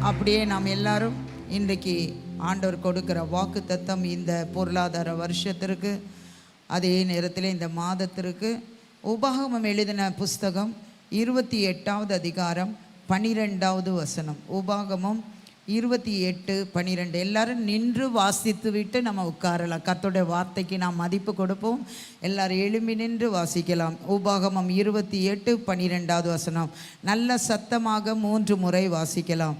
அப்படியே நாம் எல்லாரும் இன்றைக்கு ஆண்டவர் கொடுக்கிற வாக்கு தத்தம் இந்த பொருளாதார வருஷத்திற்கு, அதே நேரத்தில் இந்த மாதத்திற்கு உபாகமம் எழுதின புஸ்தகம் 28வது அதிகாரம் 12வது வசனம். உபாகமம் 28:12. எல்லாரும் நின்று வாசித்து விட்டு நம்ம உட்காரலாம். கர்த்தருடைய வார்த்தைக்கு நாம் மதிப்பு கொடுப்போம். எல்லாரும் எழும்பி நின்று வாசிக்கலாம். உபாகமம் 28:12வது வசனம். நல்ல சத்தமாக 3 முறை வாசிக்கலாம்.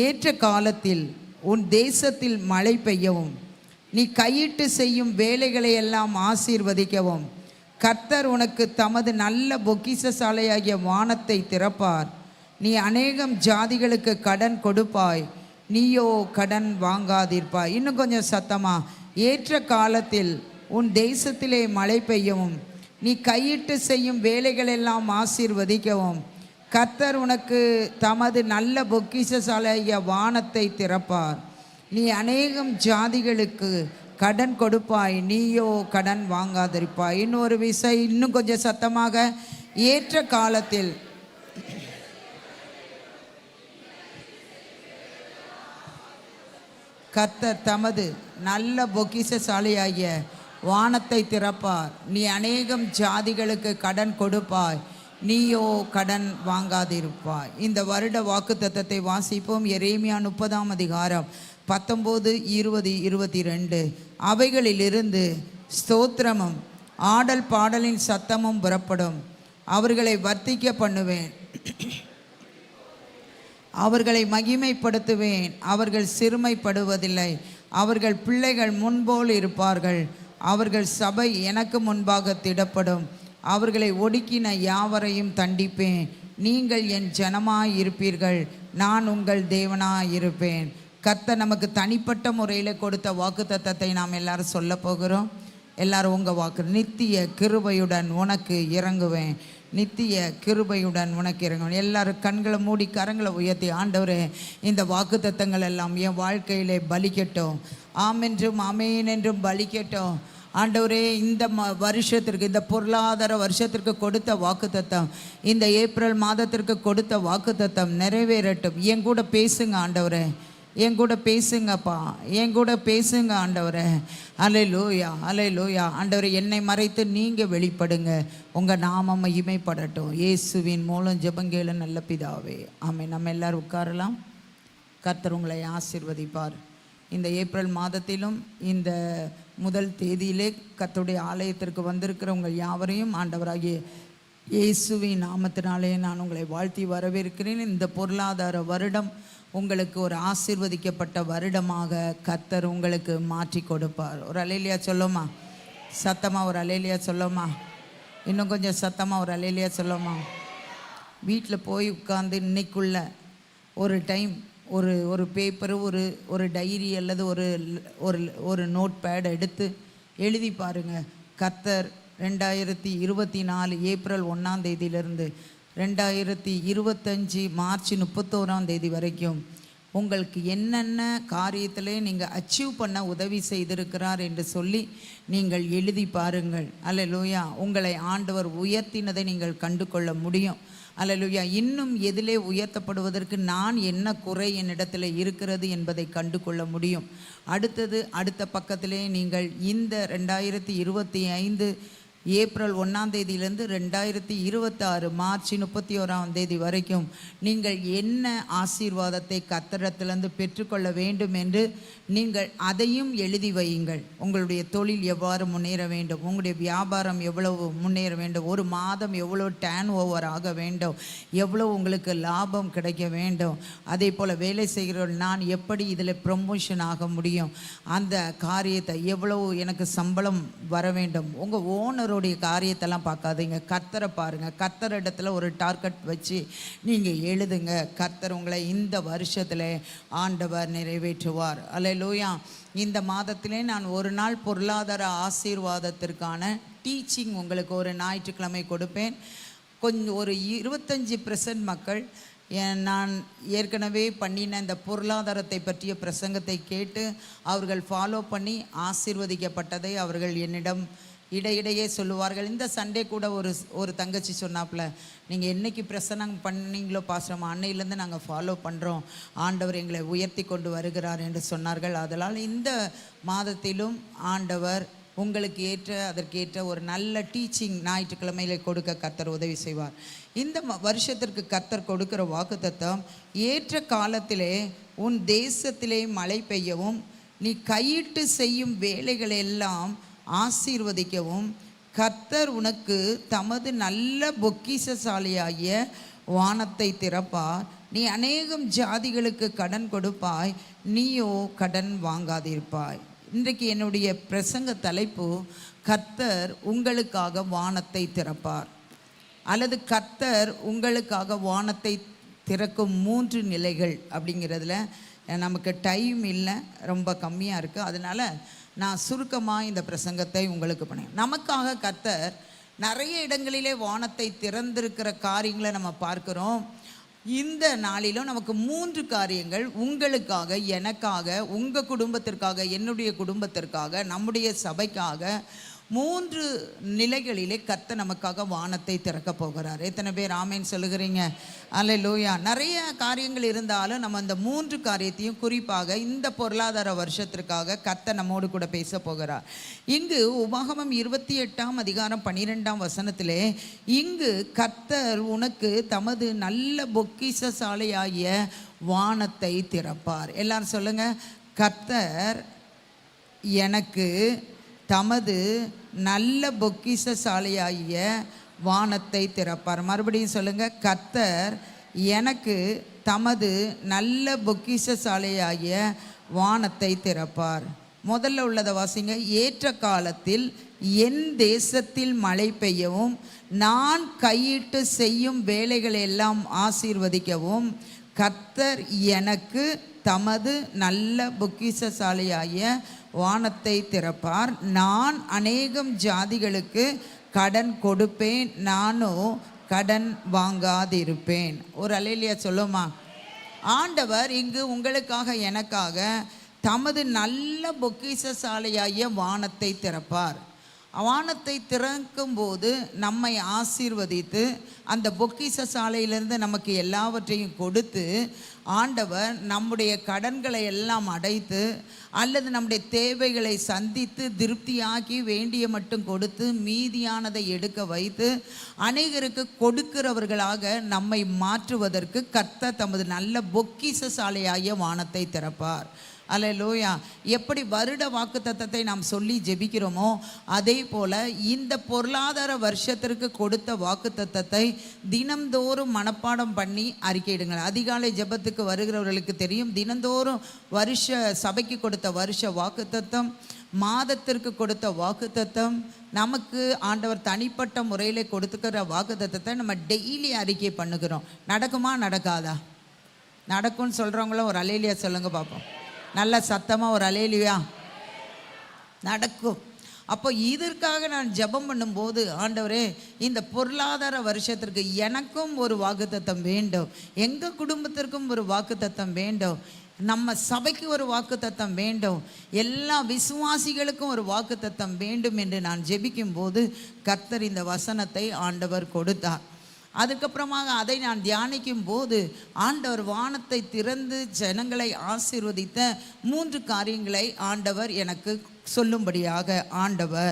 ஏற்ற காலத்தில் உன் தேசத்தில் மழை பெய்யவும், நீ கையிட்டு செய்யும் வேலைகளை எல்லாம் ஆசீர்வதிக்கவும், கர்த்தர் உனக்கு தமது நல்ல பொக்கிஷசாலையாகிய வானத்தை திறப்பார். நீ அநேகம் ஜாதிகளுக்கு கடன் கொடுப்பாய், நீயோ கடன் வாங்காதிருப்பாய். இன்னும் கொஞ்சம் சத்தமா. ஏற்ற காலத்தில் உன் தேசத்திலே மழை பெய்யவும், நீ கையிட்டு செய்யும் வேலைகளெல்லாம் ஆசீர்வதிக்கவும், கர்த்தர் உனக்கு தமது நல்ல பொக்கிஷசாலையாகிய வானத்தை திறப்பார். நீ அநேகம் ஜாதிகளுக்கு கடன் கொடுப்பாய், நீயோ கடன் வாங்காதிருப்பாய். இன்னொரு விசை, இன்னும் கொஞ்சம் சத்தமாக. ஏற்ற காலத்தில் கர்த்தர் தமது நல்ல பொக்கிஷசாலையாகிய வானத்தை திறப்பார். நீ அநேகம் ஜாதிகளுக்கு கடன் கொடுப்பாய், நீயோ கடன் வாங்காதிருப்பாய். இந்த வருட வாக்கு தத்தத்தை வாசிப்போம். எரேமியா 30ஆம் அதிகாரம் 19, 20, 22. அவைகளிலிருந்து ஸ்தோத்திரமும் ஆடல் பாடலின் சத்தமும் புறப்படும். அவர்களை வர்த்திக்க பண்ணுவேன், அவர்களை மகிமைப்படுத்துவேன். அவர்கள் சிறுமைப்படுவதில்லை. அவர்கள் பிள்ளைகள் முன்போல் இருப்பார்கள். அவர்கள் சபை எனக்கு முன்பாக திடப்படும். அவர்களை ஒடுக்கின யாவரையும் தண்டிப்பேன். நீங்கள் என் ஜனமாய் இருப்பீர்கள், நான் உங்கள் தேவனாய் இருப்பேன். கர்த்தர் நமக்கு தனிப்பட்ட முறையில் கொடுத்த வாக்கு தத்தத்தை நாம் எல்லாரும் சொல்ல போகிறோம். எல்லாரும் உங்கள் வாக்கு. நித்திய கிருபையுடன் உனக்கு இறங்குவேன், நித்திய கிருபையுடன் உனக்கு இறங்குவேன். எல்லாரும் கண்களை மூடி கரங்களை உயர்த்தி, ஆண்டவரே இந்த வாக்கு தத்தங்கள் எல்லாம் என் வாழ்க்கையிலே பலிக்கட்டும், ஆமென்றும் அமேன் என்றும் பலிக்கட்டும். ஆண்டவரே இந்த வருஷத்திற்கு, இந்த பொருளாதார வருஷத்திற்கு கொடுத்த வாக்கு தத்தம், இந்த ஏப்ரல் மாதத்திற்கு கொடுத்த வாக்கு தத்தம் நிறைவேறட்டும். என் கூட பேசுங்க ஆண்டவரே, என் கூட பேசுங்கப்பா, என் கூட பேசுங்க ஆண்டவரே. அல்லேலூயா, அல்லேலூயா. ஆண்டவரே, என்னை மறைத்து நீங்கள் வெளிப்படுங்க, உங்கள் நாமம் மகிமைப்படட்டும். இயேசுவின் மூலம் ஜெபங்கேளு நல்ல பிதாவே, ஆமென். நம்ம எல்லாரும் உட்காரலாம். கர்த்தர் உங்களை ஆசீர்வதிப்பார். இந்த ஏப்ரல் மாதத்திலும் இந்த முதல் தேதியிலே கர்த்தருடைய ஆலயத்திற்கு வந்திருக்கிற உங்கள் யாவரையும் ஆண்டவராகிய இயேசுவின் நாமத்தினாலே நான் உங்களை வாழ்த்தி வரவேற்கிறேன். இந்த பொருளாதார வருடம் உங்களுக்கு ஒரு ஆசீர்வதிக்கப்பட்ட வருடமாக கர்த்தர் உங்களுக்கு மாற்றி கொடுப்பார். ஒரு அல்லேலூயா சொல்லுமா? சத்தமாக ஒரு அல்லேலூயா சொல்லுமா? இன்னும் கொஞ்சம் சத்தமாக ஒரு அல்லேலூயா சொல்லுமா? வீட்டில் போய் உட்கார்ந்து இன்னைக்குள்ள ஒரு டைம் ஒரு பேப்பரு, ஒரு டைரி அல்லது ஒரு நோட் பேட் எடுத்து எழுதி பாருங்கள். கர்த்தர் 2024 ஏப்ரல் 1ஆம் தேதியிலிருந்து 2025 மார்ச் 31ஆம் தேதி வரைக்கும் உங்களுக்கு என்னென்ன காரியத்திலே நீங்கள் அச்சீவ் பண்ண உதவி செய்திருக்கிறார் என்று சொல்லி நீங்கள் எழுதி பாருங்கள். அல்லேலூயா. உங்களை ஆண்டவர் உயர்த்தினதை நீங்கள் கண்டு கொள்ள முடியும். அல்லேலூயா. இன்னும் எதிலே உயர்த்தப்படுவதற்கு நான் என்ன குறை என்னிடத்தில் இருக்கிறது என்பதை கண்டு கொள்ள முடியும். அடுத்த பக்கத்திலே நீங்கள் இந்த 2025 ஏப்ரல் 1ஆம் தேதியிலிருந்து 2026 மார்ச் 31ஆம் தேதி வரைக்கும் நீங்கள் என்ன ஆசீர்வாதத்தை கர்த்தரிடத்திலிருந்து பெற்றுக்கொள்ள வேண்டும் என்று நீங்கள் அதையும் எழுதி வையுங்கள். உங்களுடைய தொழில் எவ்வாறு முன்னேற வேண்டும், உங்களுடைய வியாபாரம் எவ்வளவு முன்னேற வேண்டும், ஒரு மாதம் எவ்வளோ டேர்ன் ஓவர் ஆக வேண்டும், எவ்வளோ உங்களுக்கு லாபம் கிடைக்க வேண்டும், அதே போல் வேலை செய்கிறவர்கள் நான் எப்படி இதில் ப்ரமோஷன் ஆக முடியும், அந்த காரியத்தை எவ்வளவு எனக்கு சம்பளம் வர வேண்டும். உங்கள் ஓனர் காரியத்தெல்லாம் பார்க்காதீங்க, கர்த்தரை பாருங்க. கர்த்தர் இடத்துல ஒரு டார்கெட் வச்சு நீங்க எழுதுங்க. கர்த்தர் உங்களை இந்த வருஷத்துல ஆண்டவர் நிறைவேற்றுவார். அல்லேலூயா. இந்த மாதத்திலே நான் ஒரு நாள் பொருளாதார ஆசீர்வாதத்திற்கான டீச்சிங் உங்களுக்கு ஒரு ஞாயிற்றுக்கிழமை கொடுப்பேன். கொஞ்சம் ஒரு 25% மக்கள் நான் ஏற்கனவே பண்ணின இந்த பொருளாதாரத்தை பற்றிய பிரசங்கத்தை கேட்டு அவர்கள் ஃபாலோ பண்ணி ஆசீர்வதிக்கப்பட்டதை அவர்கள் என்னிடம் இடையிடையே சொல்லுவார்கள். இந்த சண்டே கூட ஒரு தங்கச்சி சொன்னாப்புல, நீங்கள் என்னைக்கு பிரசனம் பண்ணீங்களோ பாஸ்டர், அன்னையிலேருந்து நாங்கள் ஃபாலோ பண்ணுறோம், ஆண்டவர் எங்களை உயர்த்தி கொண்டு வருகிறார் என்று சொன்னார்கள். அதனால் இந்த மாதத்திலும் ஆண்டவர் உங்களுக்கு அதற்கேற்ற ஒரு நல்ல டீச்சிங் ஞாயிற்றுக்கிழமையிலே கொடுக்க கர்த்தர் உதவி செய்வார். இந்த வருஷத்திற்கு கர்த்தர் கொடுக்கிற வாக்குத்தத்தம், ஏற்ற காலத்திலே உன் தேசத்திலே மழை பெய்யவும், நீ கையிட்டு செய்யும் வேலைகளை எல்லாம் ஆசீர்வதிக்கவும், கர்த்தர் உனக்கு தமது நல்ல பொக்கிஷசாலியாகிய வானத்தை திறப்பார். நீ அநேகம் ஜாதிகளுக்கு கடன் கொடுப்பாய், நீயோ கடன் வாங்காதிருப்பாய். இன்றைக்கு என்னுடைய பிரசங்க தலைப்பு, கர்த்தர் உங்களுக்காக வானத்தை திறப்பார், அல்லது கர்த்தர் உங்களுக்காக வானத்தை திறக்கும் 3 நிலைகள். அப்படிங்கிறதுல நமக்கு டைம் இல்லை, ரொம்ப கம்மியாக இருக்குது. அதனால் நான் சுருக்கமாக இந்த பிரசங்கத்தை உங்களுக்கு பண்ணேன். நமக்காக கர்த்தர் நிறைய இடங்களிலே வானத்தை திறந்திருக்கிற காரியங்களை நம்ம பார்க்குறோம். இந்த நாளிலும் நமக்கு 3 காரியங்கள் உங்களுக்காக, எனக்காக, உங்கள் குடும்பத்திற்காக, என்னுடைய குடும்பத்திற்காக, நம்முடைய சபைக்காக 3 நிலைகளிலே கர்த்தர் நமக்காக வானத்தை திறக்க போகிறார். எத்தனை பேர் ஆமேன் சொல்லுகிறீங்க? அல்லேலூயா. நிறைய காரியங்கள் இருந்தாலும் நம்ம அந்த 3 காரியத்தையும் குறிப்பாக இந்த பொருளாதார வருஷத்திற்காக கர்த்தர் நம்மோடு கூட பேச போகிறார். இங்கு உபாகமம் 28ஆம் அதிகாரம் 12ஆம் வசனத்திலே, இங்கு கர்த்தர் உனக்கு தமது நல்ல பொக்கிஷசாலியாகிய வானத்தை திறப்பார். எல்லாரும் சொல்லுங்க, கர்த்தர் எனக்கு தமது நல்ல பொக்கிஷசாலியாகிய வானத்தை திறப்பார். மறுபடியும் சொல்லுங்க, கர்த்தர் எனக்கு தமது நல்ல பொக்கிஷசாலியாகிய வானத்தை திறப்பார். முதல்ல உள்ளதை வாசிங்க. ஏற்ற காலத்தில் என் தேசத்தில் மழை பெய்யவும், நான் கையிட்டு செய்யும் வேலைகளை எல்லாம் ஆசீர்வதிக்கவும், கர்த்தர் எனக்கு தமது நல்ல பொக்கிஷசாலியாகிய வானத்தை திறப்பார். நான் அநேகம் ஜாதிகளுக்கு கடன் கொடுப்பேன், நானோ கடன் வாங்காதிருப்பேன். ஒரு அல்லேலூயா சொல்லுமா? ஆண்டவர் இங்கு உங்களுக்காக, எனக்காக தமது நல்ல பொக்கிஷசாலியாகிய வானத்தை திறப்பார். வானத்தை திறக்கும்போது நம்மை ஆசீர்வதித்து அந்த பொக்கிஷசாலையிலிருந்து நமக்கு எல்லாவற்றையும் கொடுத்து, ஆண்டவர் நம்முடைய கடன்களை எல்லாம் அடைத்து, அல்லது நம்முடைய தேவைகளை சந்தித்து திருப்தியாக்கி வேண்டிய மட்டும் கொடுத்து மீதியானதை எடுக்க வைத்து அநேகருக்கு கொடுக்கிறவர்களாக நம்மை மாற்றுவதற்கு கர்த்தர் தமது நல்ல பொக்கிஷசாலையாகிய வானத்தை திறப்பார். அல்லேலூயா. எப்படி வருட வாக்குத்தத்தத்தை நாம் சொல்லி ஜெபிக்கிறோமோ, அதே போல் இந்த பொருளாதார வருஷத்திற்கு கொடுத்த வாக்குத்தத்தத்தை தினந்தோறும் மனப்பாடம் பண்ணி அறிக்கையிடுங்கள். அதிகாலை ஜெபத்துக்கு வருகிறவர்களுக்கு தெரியும், தினந்தோறும் சபைக்கு கொடுத்த வருஷ வாக்குத்தத்தம், மாதத்திற்கு கொடுத்த வாக்குத்தத்தம், நமக்கு ஆண்டவர் தனிப்பட்ட முறையில் கொடுத்துக்கிற வாக்குத்தத்தத்தை நம்ம டெய்லி அறிக்கை பண்ணுகிறோம். நடக்குமா நடக்காதா? நடக்கும்னு சொல்கிறவங்களும் ஒரு அல்லேலூயா சொல்லுங்க பார்ப்போம். நல்ல சத்தமாக ஒரு அல்லேலூயா. நடக்கும். அப்போ இதற்காக நான் ஜெபம் பண்ணும்போது, ஆண்டவரே இந்த பொருளாதார வருஷத்திற்கு எனக்கும் ஒரு வாக்குத்தத்தம் வேண்டும், எங்கள் குடும்பத்திற்கும் ஒரு வாக்குத்தத்தம் வேண்டும், நம்ம சபைக்கு ஒரு வாக்குத்தத்தம் வேண்டும், எல்லா விசுவாசிகளுக்கும் ஒரு வாக்குத்தத்தம் வேண்டும் என்று நான் ஜெபிக்கும் போது கர்த்தர் இந்த வசனத்தை ஆண்டவர் கொடுத்தார். அதுக்கப்புறமாக அதை நான் தியானிக்கும் போது ஆண்டவர் வானத்தை திறந்து ஜனங்களை ஆசீர்வதித்த 3 காரியங்களை ஆண்டவர் எனக்கு சொல்லும்படியாக ஆண்டவர்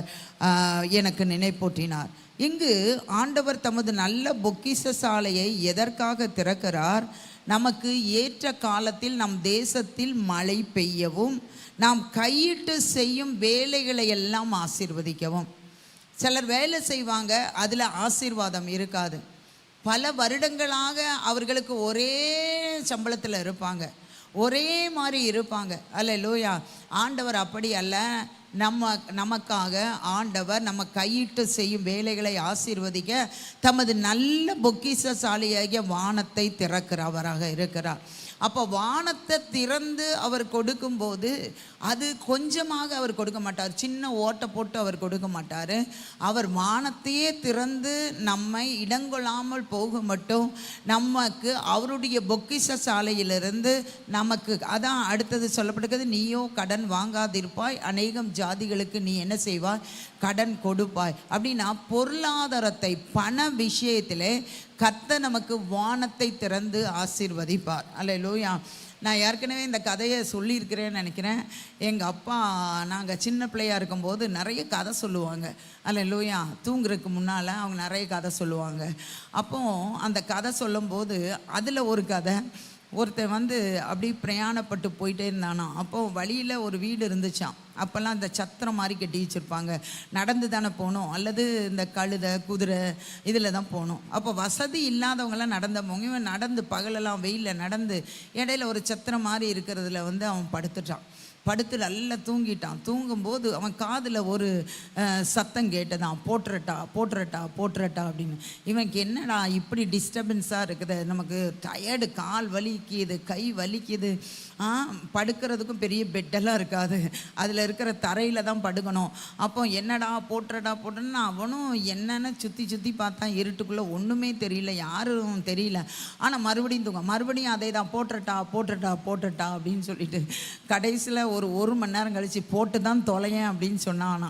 எனக்கு நினைப்பூட்டினார். இங்கு ஆண்டவர் தமது நல்ல பொக்கிஷசாலையை எதற்காக திறக்கிறார்? நமக்கு ஏற்ற காலத்தில் நம் தேசத்தில் மழை பெய்யவும், நாம் கையிட்டு செய்யும் வேலைகளை எல்லாம் ஆசீர்வதிக்கவும். சிலர் வேலை செய்வாங்க, அதில் ஆசீர்வாதம் இருக்காது. பல வருடங்களாக அவர்களுக்கு ஒரே சம்பளத்தில் இருப்பாங்க, ஒரே மாதிரி இருப்பாங்க. அல்லேலூயா. ஆண்டவர் அப்படி அல்ல. நமக்காக ஆண்டவர் நம்ம கையிட்டு செய்யும் வேலைகளை ஆசீர்வதிக்க தமது நல்ல பொக்கிஷசாலியாகிய வானத்தை திறக்கிறவராக இருக்கிறார். அப்போ வானத்தை திறந்து அவர் கொடுக்கும்போது அது கொஞ்சமாக அவர் கொடுக்க மாட்டார், சின்ன ஓட்டை போட்டு அவர் கொடுக்க மாட்டார். அவர் வானத்தையே திறந்து நம்மை இடங்கொள்ளாமல் போக மட்டும் நமக்கு அவருடைய பொக்கிஷசாலையிலிருந்து நமக்கு, அதான் அடுத்தது சொல்லப்படுகிறது, நீயோ கடன் வாங்காதிருப்பாய், அநேகம் ஜாதிகளுக்கு நீ என்ன செய்வாய்? கடன் கொடுப்பாய். அப்படின்னா பொருளாதாரத்தை பண விஷயத்திலே கர்த்தர் நமக்கு வானத்தை திறந்து ஆசீர்வதிப்பார். அல்லேலூயா. நான் ஏற்கனவே இந்த கதையை சொல்லியிருக்கிறேன்னு நினைக்கிறேன். எங்கள் அப்பா நாங்கள் சின்ன பிள்ளையாக இருக்கும்போது நிறைய கதை சொல்லுவாங்க. அல்லேலூயா. தூங்குறதுக்கு முன்னால் அவங்க நிறைய கதை சொல்லுவாங்க. அப்போது அந்த கதை சொல்லும்போது அதில் ஒரு கதை, ஒருத்தன் அப்படி பிரயாணப்பட்டு போயிட்டே இருந்தானா. அப்போது வழியில் ஒரு வீடு இருந்துச்சான். அப்போல்லாம் இந்த சத்திரம் மாதிரி கட்டி வச்சுருப்பாங்க. நடந்து தானே போகணும், அல்லது இந்த கழுதை குதிரை இதில் தான் போகணும். அப்போ வசதி இல்லாதவங்களாம் நடந்து போங்க. இவன் நடந்து பகலெல்லாம் வெயிலில் நடந்து இடையில ஒரு சத்திரம் மாதிரி இருக்கிறதுல அவன் படுத்துட்டான். படுத்து நல்லா தூங்கிட்டான். தூங்கும்போது அவன் காதில் ஒரு சத்தம் கேட்டதான், போட்டுறட்டா போட்டுறட்டா போட்டுறட்டா அப்படின்னு. இவனுக்கு என்னடா இப்படி டிஸ்டர்பன்ஸாக இருக்குது, நமக்கு டயர்டு, கால் வலிக்குது, கை வலிக்குது, படுக்கிறதுக்கும் பெரிய பெட்டெல்லாம் இருக்காது, அதில் இருக்கிற தரையில் தான் படுக்கணும். அப்போ என்னடா போட்டுறட்டா போட்டுன்னா அவனும் என்னென்னு சுற்றி சுற்றி பார்த்தான். இருட்டுக்குள்ளே ஒன்றுமே தெரியல, யாரும் தெரியல. ஆனால் மறுபடியும் மறுபடியும் அதே தான், போட்டுறட்டா போட்டுறட்டா போட்டுட்டா அப்படின்னு சொல்லிட்டு கடைசியில் ஒரு மணி நேரம் கழித்து போட்டு தான் தொலையேன் அப்படின்னு சொன்னானா.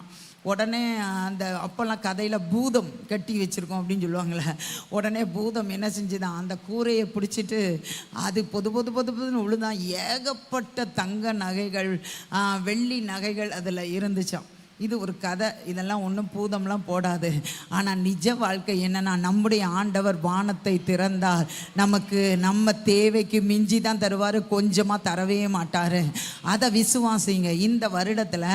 உடனே அந்த அப்போல்லாம் கதையில் பூதம் கட்டி வச்சுருக்கோம் அப்படின்னு சொல்லுவாங்களே, உடனே பூதம் என்ன செஞ்சுதான் அந்த கூரையை பிடிச்சிட்டு அது பொதுன்னு விழுதான். ஏகப்பட்ட தங்க நகைகள், வெள்ளி நகைகள் அதில் இருந்துச்சான். இது ஒரு கதை, இதெல்லாம் ஒன்றும் பூதம்லாம் போடாது. ஆனால் நிஜ வாழ்க்கை என்னென்னா, நம்முடைய ஆண்டவர் வானத்தை திறந்தார், நமக்கு நம்ம தேவைக்கு மிஞ்சி தான் தருவார், கொஞ்சமாக தரவே மாட்டார். அதை விசுவாசிங்க. இந்த வருடத்தில்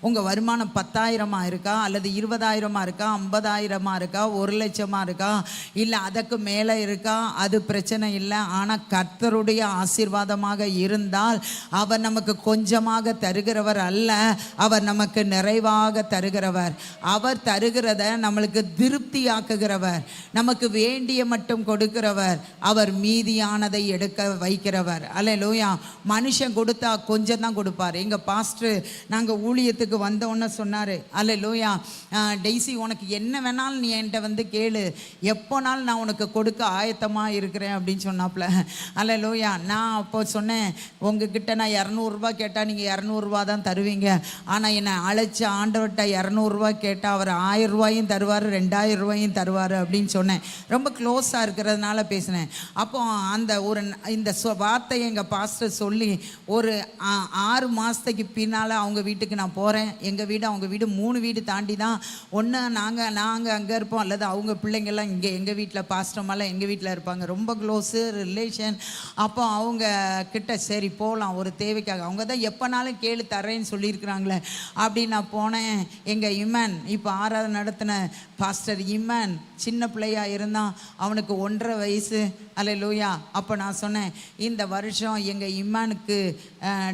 உங்கள் வருமானம் 10,000 இருக்கா, அல்லது 20,000 இருக்கா, 50,000 இருக்கா, 1,00,000 இருக்கா, இல்லை அதுக்கு மேலே இருக்கா, அது பிரச்சனை இல்லை. ஆனால் கர்த்தருடைய ஆசீர்வாதமாக இருந்தால் அவர் நமக்கு கொஞ்சமாக தருகிறவர் அல்ல, அவர் நமக்கு நிறைவாக தருகிறவர். அவர் தருகிறத நம்மளுக்கு திருப்தியாக்குகிறவர், நமக்கு வேண்டிய மட்டும் கொடுக்கிறவர், அவர் மீதியானதை எடுக்க வைக்கிறவர். அல்லேலூயா. மனுஷன் கொடுத்தா கொஞ்சம் தான் கொடுப்பார். எங்கள் பாஸ்டர் நாங்கள் ஊழியத்துக்கு வந்தோன்னு சொன்னார், அல்லேலூயா, டெய்ஸி உனக்கு என்ன வேணாலும் நீ என்கிட்ட கேளு, எப்போனாலும் நான் உனக்கு கொடுக்க ஆயத்தமாக இருக்கிறேன் அப்படின்னு சொன்னாப்புல. அல்லேலூயா. நான் அப்போ சொன்னேன், உங்ககிட்ட நான் 200 ரூபா கேட்டால் நீங்கள் 200 ரூபா தான் தருவீங்க, ஆனால் என்னை அழைச்ச ஆண்டவர்கிட்ட 200 ரூபா கேட்டால் அவர் 1000 ரூபாயும் தருவார், 2000 ரூபாயும் தருவார் அப்படின்னு சொன்னேன். ரொம்ப க்ளோஸாக இருக்கிறதுனால பேசினேன். அப்போ அந்த இந்த வார்த்தையை எங்கள் பாஸ்டர் சொல்லி ஒரு 6 மாதத்துக்கு பின்னால் அவங்க வீட்டுக்கு நான் போகிறேன். எங்கள் வீடு அவங்க வீடு 3 வீடு தாண்டி தான். ஒன்று நாங்கள் அங்கே இருப்போம், அல்லது அவங்க பிள்ளைங்கள்லாம் இங்கே எங்கள் வீட்டில், பாஸ்டர்மெல்லாம் எங்கள் வீட்டில் இருப்பாங்க. ரொம்ப க்ளோஸு ரிலேஷன். அப்போ அவங்க கிட்ட சரி போகலாம் ஒரு தேவைக்காக, அவங்க தான் எப்போனாலும் கேளு தரேன்னு சொல்லியிருக்கிறாங்களே அப்படின்னு நான் போனேன். எங்கள் இமன், இப்போ 6வது நடத்தின பாஸ்டர் இமன் சின்ன பிள்ளையாக இருந்தான், அவனுக்கு 1.5 வயசு. அல்லேலூயா. அப்போ நான் சொன்னேன், இந்த வருஷம் எங்கள் இம்மானுக்கு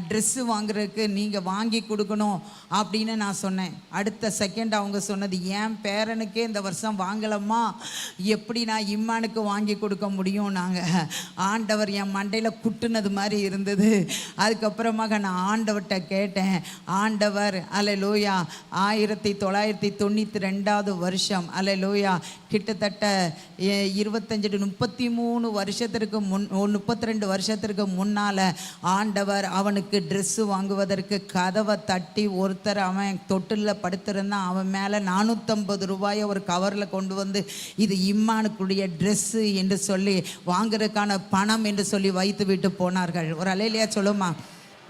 ட்ரெஸ்ஸு வாங்குறதுக்கு நீங்கள் வாங்கி கொடுக்கணும் அப்படின்னு நான் சொன்னேன். அடுத்த செகண்ட் அவங்க சொன்னது, என் பேரனுக்கே இந்த வருஷம் வாங்கலம்மா, எப்படி நான் இம்மானுக்கு வாங்கி கொடுக்க முடியும்? நாங்கள் ஆண்டவர் என் மண்டையில் குட்டுனது மாதிரி இருந்தது. அதுக்கப்புறமாக நான் ஆண்டவர்கிட்ட கேட்டேன். ஆண்டவர் அல்லேலூயா 1992 வருஷம், அல்லேலூயா, கிட்டத்தட்ட 25-33 வருஷத்திற்கு 32 வருஷத்திற்கு முன்னால் ஆண்டவர் அவனுக்கு ட்ரெஸ்ஸு வாங்குவதற்கு கதவை தட்டி, ஒருத்தர் அவன் தொட்டிலில் படுத்திருந்தான், அவன் மேலே 450 ரூபாயை ஒரு கவரில் கொண்டு வந்து, இது இம்மானுக்குடைய ட்ரெஸ்ஸு என்று சொல்லி வாங்குறதுக்கான பணம் என்று சொல்லி வைத்து விட்டு போனார்கள். ஒரு அலையிலையா சொல்லுமா?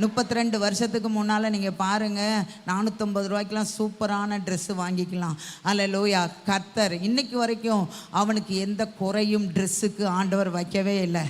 32 வருஷத்துக்கு முன்னால் நீங்கள் பாருங்கள், 450 ரூபாய்க்கெலாம் சூப்பரான ட்ரெஸ்ஸு வாங்கிக்கலாம். அல்லேலூயா. கர்த்தர் இன்னைக்கு வரைக்கும் அவனுக்கு எந்த குறையும் ட்ரெஸ்ஸுக்கு ஆண்டவர் வைக்கவே இல்லை.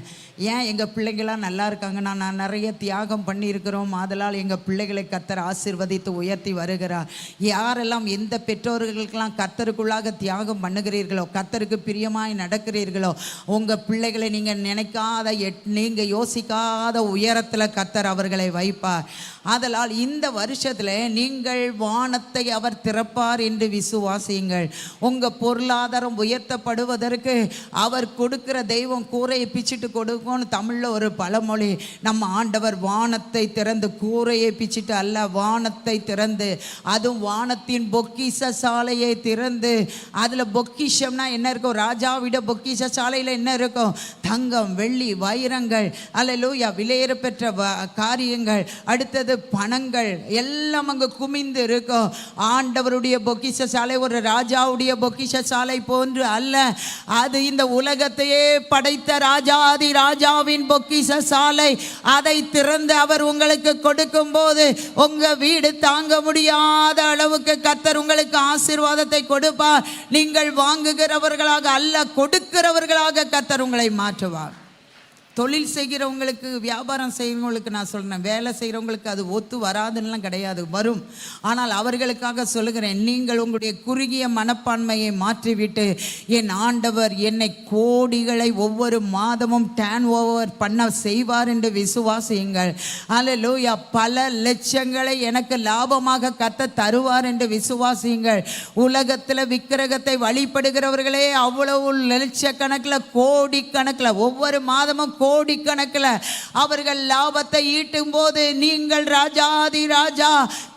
ஏன்? எங்கள் பிள்ளைங்களாம் நல்லா இருக்காங்க, நான் நிறைய தியாகம் பண்ணியிருக்கிறோம், அதனால் எங்கள் பிள்ளைகளை கர்த்தர் ஆசீர்வதித்து உயர்த்தி வருகிறார். யாரெல்லாம் எந்த பெற்றோர்களுக்கெல்லாம் கர்த்தருக்குள்ளாக தியாகம் பண்ணுகிறீர்களோ, கர்த்தருக்கு பிரியமாய் நடக்கிறீர்களோ, உங்கள் பிள்ளைகளை நீங்கள் நினைக்காத நீங்கள் யோசிக்காத உயரத்தில் கர்த்தர் அவர்களை வைப்பார். ஆதலால் இந்த வருஷத்தில் நீங்கள் வானத்தை அவர் திறப்பார் என்று விசுவாசியுங்கள். உங்கள் பொருளாதாரம் உயர்த்தப்படுவதற்கு அவர் கொடுக்கிற தெய்வம் கூரையை பிச்சுட்டு கொடுக்கும் இருக்கும்னு தமிழில் ஒரு பழமொழி. நம்ம ஆண்டவர் வானத்தை திறந்து, கூரையை பிச்சுட்டு அல்ல, வானத்தை திறந்து, அதுவும் வானத்தின் பொக்கிஷ சாலையை திறந்து, அதில் பொக்கிஷம்னா என்ன இருக்கும்? ராஜாவிட பொக்கிஷ சாலையில் என்ன இருக்கும்? தங்கம், வெள்ளி, வைரங்கள், அல்லேலூயா, விலையேற பெற்ற காரியங்கள், அடுத்தது பணங்கள் எல்லாம் அங்கு குமிந்து இருக்கும். ஆண்டவருடைய பொக்கிஷ சாலை ஒரு ராஜாவுடைய பொக்கிஷ சாலை போன்று அல்ல. அது இந்த உலகத்தையே படைத்த ராஜாதி ராஜாவின் பொக்கிஷ சாலை. அதை திறந்து அவர் உங்களுக்கு கொடுக்கும் போது உங்க வீடு தாங்க முடியாத அளவுக்கு கர்த்தர் உங்களுக்கு ஆசீர்வாதத்தை கொடுப்பார். நீங்கள் வாங்குகிறவர்களாக அல்ல, கொடுக்கிறவர்களாக கர்த்தர் உங்களை மாற்றுவார். தொழில் செய்கிறவங்களுக்கு, வியாபாரம் செய்கிறவங்களுக்கு நான் சொல்கிறேன், வேலை செய்கிறவங்களுக்கு அது ஒத்து வராதுன்னெலாம் கிடையாது, வரும். ஆனால் அவர்களுக்காக சொல்லுகிறேன், நீங்கள் உங்களுடைய குறுகிய மனப்பான்மையை மாற்றிவிட்டு என் ஆண்டவர் என்னை கோடிகளை ஒவ்வொரு மாதமும் டேன் ஓவர் பண்ண செய்வார் என்று விசுவாசியுங்கள். அல்லேலூயா, பல லட்சங்களை எனக்கு லாபமாக கர்த்தர் தருவார் என்று விசுவாசியுங்கள். உலகத்தில் விக்கிரகத்தை வழிபடுகிறவர்களே அவ்வளவு லட்சக்கணக்கில், கோடிக்கணக்கில், ஒவ்வொரு மாதமும் கோடிக்கணக்கில் அவர்கள் லாபத்தை ஈட்டும் போது, நீங்கள் ராஜாதி ராஜா,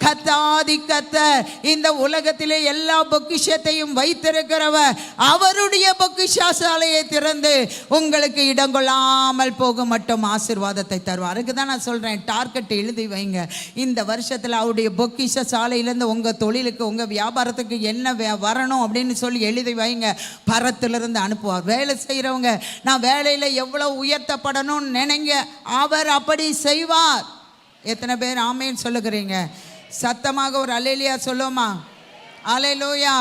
கர்த்தாதி கர்த்தர், இந்த உலகத்திலே எல்லா பொக்கிஷத்தையும் வைத்திருக்கிறவர், அவருடைய பொக்கிஷாலையை திறந்து உங்களுக்கு இடம் கொள்ளாமல் போக மட்டும் ஆசீர்வாதத்தை தருவார். அதுக்கு தான் நான் சொல்றேன், டார்கெட் எழுதி வைங்க. இந்த வருஷத்தில் அவருடைய பொக்கிஷ சாலையிலேருந்து உங்க தொழிலுக்கு, உங்க வியாபாரத்துக்கு என்ன வரணும் அப்படின்னு சொல்லி எழுதி வைங்க. பரத்திலிருந்து அனுப்புவார். வேலை செய்கிறவங்க, நான் வேலையில் எவ்வளவு உயர்த்தப்படணும்னு நினைங்க, அவர் அப்படி செய்வார். எத்தனை பேர் ஆமேன்னு சொல்லுகிறீங்க? சத்தமாக ஒரு அல்லேலூயா சொல்லுமா? அல்லேலூயா.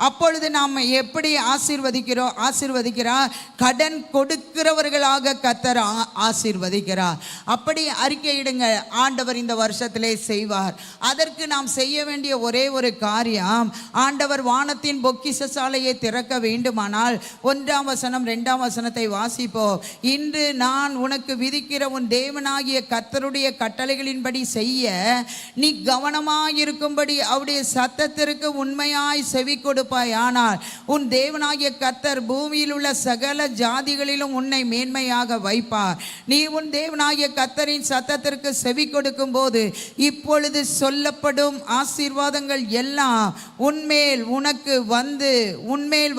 அப்பொழுது நாம் எப்படி ஆசீர்வதிக்கிறார்? கடன் கொடுக்கிறவர்களாக கர்த்தர் ஆசீர்வதிக்கிறார். அப்படி அறிக்கையிடுங்க, ஆண்டவர் இந்த வருஷத்திலே செய்வார். அதற்கு நாம் செய்ய வேண்டிய ஒரே ஒரு காரியம், ஆண்டவர் வானத்தின் பொக்கிஷ சாலையை திறக்க வேண்டுமானால் 1ஆம் வசனம் 2ஆம் வசனத்தை வாசிப்போம். இன்று நான் உனக்கு விதிக்கிற உன் தேவனாகிய கர்த்தருடைய கட்டளைகளின்படி செய்ய நீ கவனமாயிருக்கும்படி அவருடைய சத்தத்திற்கு உண்மையாய் செவி கொடு. ஆனால் உன் தேவனாகிய கர்த்தர் பூமியில் உள்ள சகல ஜாதிகளிலும் உன்னை மேன்மையாக வைப்பார். நீ உன் தேவனாகிய கர்த்தரின் சத்தத்திற்கு செவி கொடுக்கும் போது இப்பொழுது சொல்லப்படும் ஆசீர்வாதங்கள் எல்லாம் உன்மேல்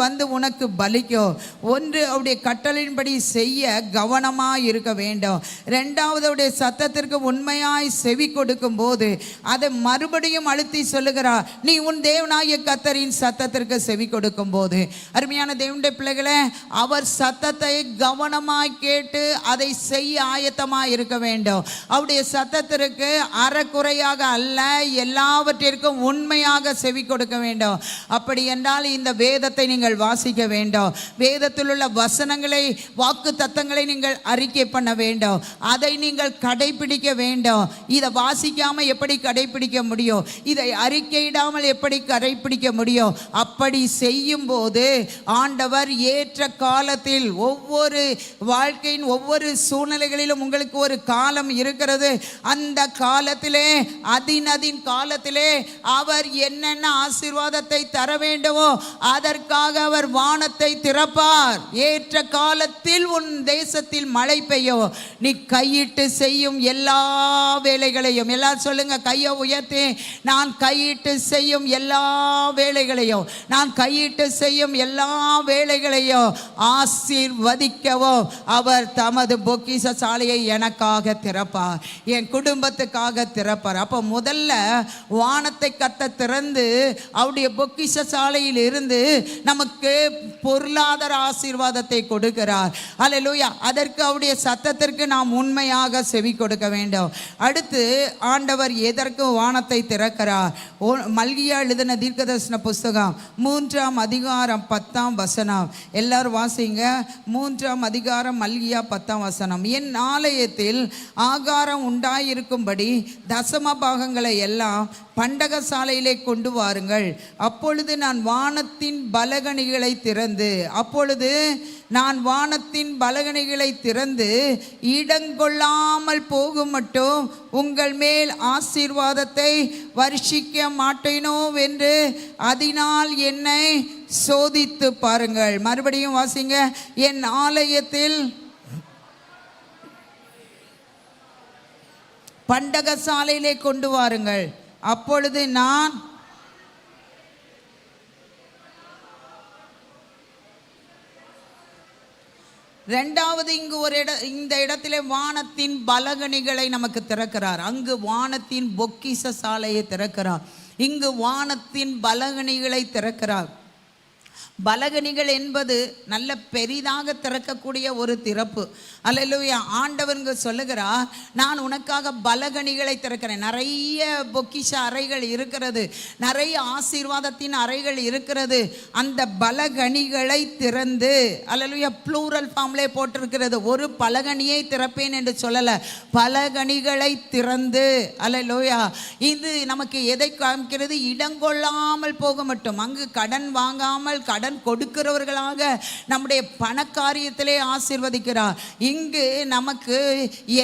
வந்து உனக்கு பலிக்கும். ஒன்று, அவருடைய கட்டளையின்படி செய்ய கவனமாய் இருக்க வேண்டும். இரண்டாவது, அவருடைய சத்தத்திற்கு உண்மையாய் செவி கொடுக்கும் போது அதை மறுபடியும் அழுத்தி சொல்லுகிறார், நீ உன் தேவனாகிய கர்த்தரின் சத்தத்திற்கு செவி கொடுக்கும் போது. அருமையான தேவனுடைய பிள்ளைகளே, அவர் சத்தத்தை கவனமாய் கேட்டு அதை செய்ய ஆயத்தமாய் இருக்க வேண்டும். அவருடைய சத்தத்திற்கு அறக்குறையாக அல்ல, எல்லாவற்றிற்கும் உண்மையாக செவி கொடுக்க வேண்டும். அப்படி என்றால் இந்த வேதத்தை நீங்கள் வாசிக்க வேண்டும். வேதத்தில் உள்ள வசனங்களை, வாக்கு தத்தங்களை நீங்கள் அறிக்கை பண்ண வேண்டும். அதை நீங்கள் கடைபிடிக்க வேண்டும். இதை வாசிக்காம எப்படி கடைபிடிக்க முடியும்? இதை அறிக்கையிடாமல் எப்படி கடைபிடிக்க முடியும்? அப்படி செய்யும் போது ஆண்டவர் ஏற்ற காலத்தில், ஒவ்வொரு வாழ்க்கையின் ஒவ்வொரு சூழ்நிலைகளிலும் உங்களுக்கு ஒரு காலம் இருக்கிறது. அந்த காலத்திலே, அதின் காலத்திலே அவர் என்னென்ன ஆசீர்வாதத்தை தர வேண்டுமோ அதற்காக அவர் வானத்தை திறப்பார். ஏற்ற காலத்தில் உன் தேசத்தில் மழை பெய்யும். நீ கையிட்டு செய்யும் எல்லா வேலைகளையும், எல்லாரும் சொல்லுங்க, கையை உயர்த்தி, நான் கையிட்டு செய்யும் எல்லா வேலைகளையும், நான் கையிட்டு செய்யும் எல்லா வேலைகளையும் ஆசீர்வதிக்கவும் அவர் தமது பொக்கிஷ சாலையை எனக்காக திறப்பார், என் குடும்பத்துக்காக திறப்பார். அப்போ முதல்ல வானத்தை கர்த்தர் திறந்து அவருடைய பொக்கிஷ சாலையில் இருந்து நமக்கு பொருளாதார ஆசீர்வாதத்தை கொடுக்கிறார். அல்லேலூயா. அதற்கு அவருடைய சத்தத்திற்கு நாம் உண்மையாக செவி கொடுக்க வேண்டும். அடுத்து ஆண்டவர் எதற்கு வானத்தை திறக்கிறார்? மல்கியா எழுதின தீர்க்கதரிசன புஸ்தகம் 3ஆம் அதிகாரம் 10ஆம் வசனம். எல்லாரும் வாசிங்க. 3ஆம் அதிகாரம் மல்கியா 10ஆம் வசனம். என் ஆலயத்தில் ஆகாரம் உண்டாயிருக்கும்படி தசம பாகங்களை எல்லாம் பண்டக சாலையிலே கொண்டு வாருங்கள். அப்பொழுது நான் வானத்தின் பலகணிகளை திறந்து இடங்கொள்ளாமல் போகும் மட்டும் உங்கள் மேல் ஆசீர்வாதத்தை வருஷிக்க மாட்டேனோ என்று அதனால் என்னை சோதித்து பாருங்கள். மறுபடியும் வாசிங்க. என் ஆலயத்தில் பண்டகசாலையிலே கொண்டு வாருங்கள். அப்பொழுது நான் ரெண்டாவது இங்கு இந்த இடத்திலே வானத்தின் பலகணிகளை நமக்கு திறக்கிறார். அங்கு வானத்தின் பொக்கிஷ சாலையை திறக்கிறார். இங்கு வானத்தின் பலகணிகளை திறக்கிறார். பலகணிகள் என்பது நல்ல பெரிதாக திறக்கக்கூடிய ஒரு திறப்பு. அல்லேலூயா. ஆண்டவருங்க சொல்லுகிறார், நான் உனக்காக பலகணிகளை திறக்கிறேன். நிறைய பொக்கிஷ அறைகள் இருக்கிறது, நிறைய ஆசீர்வாதத்தின் அறைகள் இருக்கிறது. அந்த பலகணிகளை திறந்து, அல்லேலூயா, ப்ளூரல் ஃபார்ம்லே போட்டிருக்கிறது. ஒரு பலகணியை திறப்பேன் என்று சொல்லலை, பலகணிகளை திறந்து. அல்லேலூயா. இது நமக்கு எதை காமிக்கிறது? இடங்கொள்ளாமல் போக மட்டும், அங்கு கடன் வாங்காமல் கடன் கொடுக்கிறவர்களாக நம்முடைய பண காரியத்திலே ஆசீர்வதிக்கிறார். இங்கு நமக்கு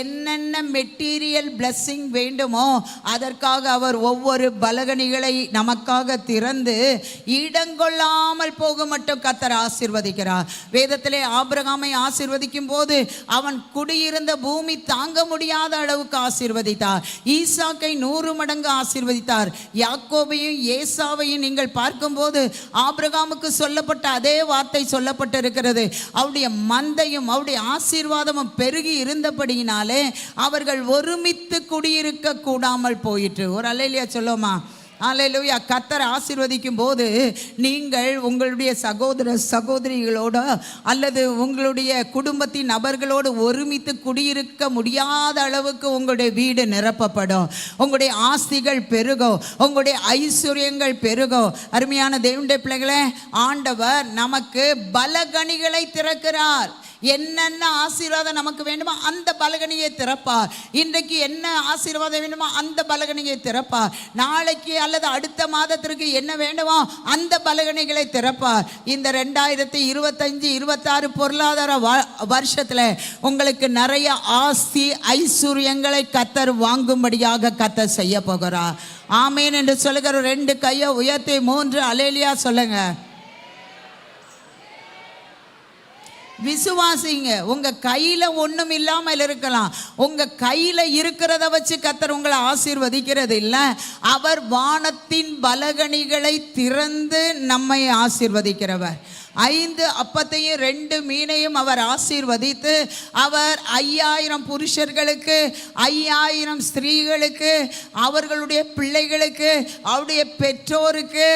என்னென்ன மெட்டீரியல் பிளெஸிங் வேண்டுமோ அதற்காக அவர் ஒவ்வொரு பலகணிகளை நமக்காக திறந்து இடங்கொள்ளாமல் போக மட்டும் கர்த்தர் ஆசீர்வதிக்கிறார். வேதத்திலே ஆபிரகாமை ஆசீர்வதிக்கும் போது அவன் குடியிருந்த பூமி தாங்க முடியாத அளவுக்கு ஆசீர்வதித்தார். ஈசாக்கை 100 மடங்கு ஆசீர்வதித்தார். யாக்கோபையும் ஏசாவையும் நீங்கள் பார்க்கும்போது ஆபிரகாமுக்கு சொல்லப்பட்ட அதே வார்த்தை சொல்லப்பட்டிருக்கிறது. அவருடைய மந்தையும் அவருடைய ஆசீர்வாதமும் பெருகி இருந்தபடியினாலே அவர்கள் ஒருமித்து குடியிருக்க கூடாமல் போயிற்று. ஒரு அல்லேலூயா சொல்லுமா? அல்லேலூயா. கர்த்தர் ஆசீர்வதிக்கும் போது நீங்கள் உங்களுடைய சகோதர சகோதரிகளோட அல்லது உங்களுடைய குடும்பத்தின் நபர்களோடு ஒருமித்து குடியிருக்க முடியாத அளவுக்கு உங்களுடைய வீடு நிரப்பப்படும், உங்களுடைய ஆஸ்திகள் பெருகும், உங்களுடைய ஐஸ்வர்யங்கள் பெருகும். அருமையான தேவனுடைய பிள்ளைகளே, ஆண்டவர் நமக்கு பலகணிகளை திறக்கிறார். என்னென்ன ஆசீர்வாதம் நமக்கு வேண்டுமோ அந்த பலகணியை திறப்பார். இன்றைக்கு என்ன ஆசீர்வாதம் வேண்டுமோ அந்த பலகணியை திறப்பார். நாளைக்கு அல்லது அடுத்த மாதத்திற்கு என்ன வேண்டுமோ அந்த பலகணிகளை திறப்பார். இந்த 2025-26 பொருளாதார வருஷத்தில் உங்களுக்கு நிறைய ஆஸ்தி ஐஸ்வர்யங்களை கர்த்தர் வாங்கும்படியாக கர்த்தர் செய்ய போகிறார். ஆமேன் என்று சொல்லுகிற 2 கையை உயர்த்தி 3 அல்லேலூயா சொல்லுங்க. விசுவாசிங்க. உங்க கையில ஒண்ணும் இல்லாமல் இருக்கலாம், உங்க கையில இருக்கிறத வச்சு கர்த்தர் உங்களை ஆசீர்வதிக்கிறது இல்லை. அவர் வானத்தின் பலகணிகளை திறந்து நம்மை ஆசீர்வதிக்கிறவர். 5 அப்பத்தையும் 2 மீனையும் அவர் ஆசீர்வதித்து அவர் 5000 புருஷர்களுக்கு 5000 ஸ்திரீகளுக்கு அவர்களுடைய பிள்ளைகளுக்கு அவருடைய பெற்றோருக்கு